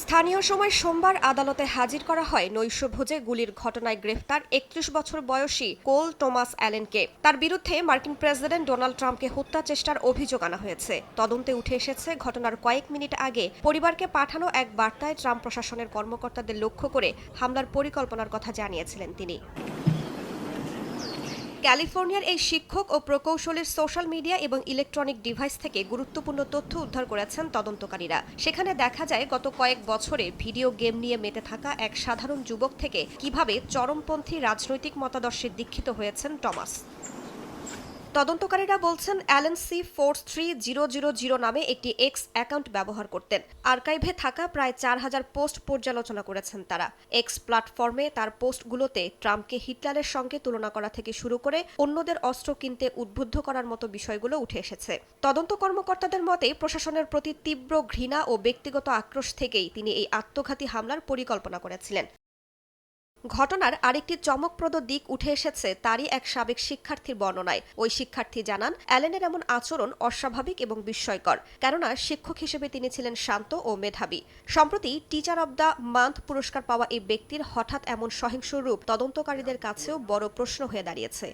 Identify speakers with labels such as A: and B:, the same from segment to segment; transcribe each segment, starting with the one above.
A: স্থানীয় সময় সোমবার আদালতে হাজির করা হয় নৈশভোজে গুলির ঘটনায় গ্রেফতার ৩১ বছর বয়সী কোল টমাস অ্যালেনকে। তার বিরুদ্ধে মার্কিন প্রেসিডেন্ট ডোনাল্ড ট্রাম্পকে হত্যা চেষ্টার অভিযোগ আনা হয়েছে। তদন্তে উঠে এসেছে ঘটনার কয়েক মিনিট আগে পরিবারকে পাঠানো এক বার্তায় ট্রাম্প প্রশাসনের কর্মকর্তাদের লক্ষ্য করে হামলার পরিকল্পনার কথা জানিয়েছিলেন তিনি। ক্যালিফোর্নিয়ার এই শিক্ষক ও প্রকৌশলীর সোশ্যাল মিডিয়া এবং ইলেকট্রনিক ডিভাইস থেকে গুরুত্বপূর্ণ তথ্য উদ্ধার করেছেন তদন্তকারীরা। সেখানে দেখা যায় গত কয়েক বছরে ভিডিও গেম নিয়ে মেতে থাকা এক সাধারণ যুবক থেকে কিভাবে চরমপন্থী রাজনৈতিক মতাদর্শে দীক্ষিত হয়েছেন টমাস। তদন্তকারীরা বলছেন অ্যালেন C43000 নামে একটি এক্স অ্যাকাউন্ট ব্যবহার করতেন। আর্কাইভে থাকা প্রায় 4000 পোস্ট পর্যালোচনা করেছেন তারা। এক্স প্ল্যাটফর্মে তার পোস্টগুলোতে ট্রাম্পকে হিটলারের সঙ্গে তুলনা করা থেকে শুরু করে অন্যদের অস্ত্র কিনতে উদ্বুদ্ধ করার মতো বিষয়গুলো উঠে এসেছে। তদন্ত কর্মকর্তাদের মতে প্রশাসনের প্রতি তীব্র ঘৃণা ও ব্যক্তিগত আক্রোশ থেকেই তিনি এই আত্মঘাতী হামলার পরিকল্পনা করেছিলেন। ঘটনার আরেকটি চমকপ্রদ দিক উঠে এসেছে তারই এক সাবেক শিক্ষার্থীর বর্ণনায়। ওই শিক্ষার্থী জানান অ্যালেনের এমন আচরণ অস্বাভাবিক এবং বিস্ময়কর, কেননা শিক্ষক হিসেবে তিনি ছিলেন শান্ত ও মেধাবী। সম্প্রতি টিচার অব দ্য মান্থ পুরস্কার পাওয়া এই ব্যক্তির হঠাৎ এমন সহিংস রূপ তদন্তকারীদের কাছেও বড় প্রশ্ন হয়ে দাঁড়িয়েছে।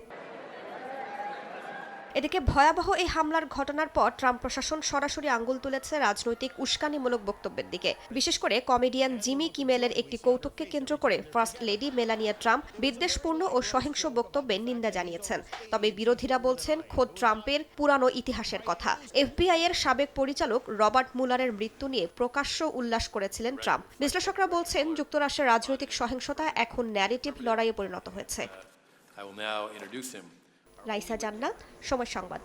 A: এদিকে ভয়াবহ এই হামলার ঘটনার পর ট্রাম্প প্রশাসন সরাসরি আঙুল তুলেছে রাজনৈতিক উস্কানিমূলক বক্তব্যের দিকে। বিশেষ করে কমেডিয়ান জিমি কিমেলের একটি কৌতুককে কেন্দ্র করে ফার্স্ট লেডি মেলানিয়া ট্রাম্প বিদ্বেষপূর্ণ ও সহিংস বক্তব্যে নিন্দা জানিয়েছেন। তবে বিরোধীরা বলছেন খোদ ট্রাম্পের পুরানো ইতিহাসের কথা। FBI এর সাবেক পরিচালক রবার্ট মুলারের মৃত্যু নিয়ে প্রকাশ্য উল্লাস করেছিলেন ট্রাম্প। বিশ্লেষকরা বলছেন যুক্তরাষ্ট্রের রাজনৈতিক সহিংসতা এখন ন্যারেটিভ লড়াইয়ে পরিণত হয়েছে। রাইসা জান্নাত, সময় সংবাদ।